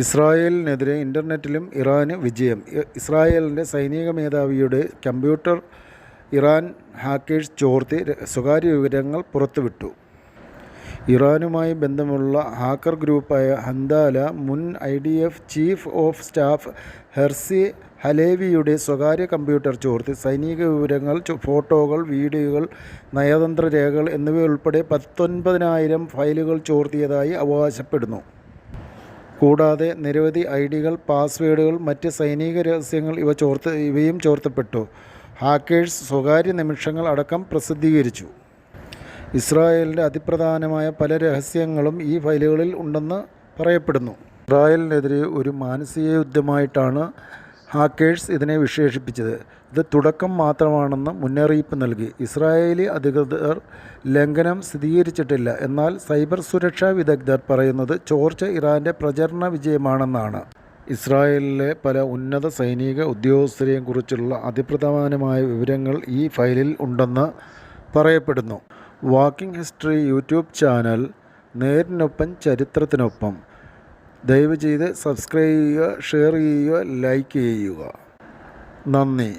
ഇസ്രായേലിനെതിരെ ഇൻ്റർനെറ്റിലും ഇറാന് വിജയം. ഇസ്രായേലിൻ്റെ സൈനിക മേധാവിയുടെ കമ്പ്യൂട്ടർ ഇറാൻ ഹാക്കേഴ്സ് ചോർത്തി സ്വകാര്യ വിവരങ്ങൾ പുറത്തുവിട്ടു. ഇറാനുമായി ബന്ധമുള്ള ഹാക്കർ ഗ്രൂപ്പായ ഹന്താല മുൻ IDF chief of staff Herzi ഹലേവിയുടെ സ്വകാര്യ കമ്പ്യൂട്ടർ ചോർത്തി സൈനിക വിവരങ്ങൾ, ഫോട്ടോകൾ, വീഡിയോകൾ, നയതന്ത്ര രേഖകൾ എന്നിവയുൾപ്പെടെ 19,000 ഫയലുകൾ ചോർത്തിയതായി അവകാശപ്പെടുന്നു. കൂടാതെ നിരവധി ഐഡികൾ, പാസ്വേഡുകൾ, മറ്റ് സൈനിക രഹസ്യങ്ങൾ ഇവയും ചോർത്തപ്പെട്ടു. ഹാക്കേഴ്സ് സ്വകാര്യ നിമിഷങ്ങൾ അടക്കം പ്രസിദ്ധീകരിച്ചു. ഇസ്രായേലിൻ്റെ അതിപ്രധാനമായ പല രഹസ്യങ്ങളും ഈ ഫയലുകളിൽ ഉണ്ടെന്ന് പറയപ്പെടുന്നു. ഇസ്രായേലിനെതിരെ ഒരു മാനസിക യുദ്ധമായിട്ടാണ് ഹാക്കേഴ്സ് ഇതിനെ വിശേഷിപ്പിച്ചത്. ഇത് തുടക്കം മാത്രമാണെന്ന് മുന്നറിയിപ്പ് നൽകി. ഇസ്രായേലി അധികൃതർ ലംഘനം സ്ഥിരീകരിച്ചിട്ടില്ല. എന്നാൽ സൈബർ സുരക്ഷാ വിദഗ്ധർ പറയുന്നത് ചോർച്ച ഇറാൻ്റെ പ്രചരണ വിജയമാണെന്നാണ്. ഇസ്രായേലിലെ പല ഉന്നത സൈനിക ഉദ്യോഗസ്ഥരെയും കുറിച്ചുള്ള അതിപ്രധാനമായ വിവരങ്ങൾ ഈ ഫയലിൽ ഉണ്ടെന്ന് പറയപ്പെടുന്നു. Walking history YouTube channel. നേരിനൊപ്പം ചരിത്രത്തിനൊപ്പം. ദയവ് ചെയ്ത് സബ്സ്ക്രൈബ് ചെയ്യുക, ഷെയർ ചെയ്യുക, ലൈക്ക് ചെയ്യുക. നന്ദി.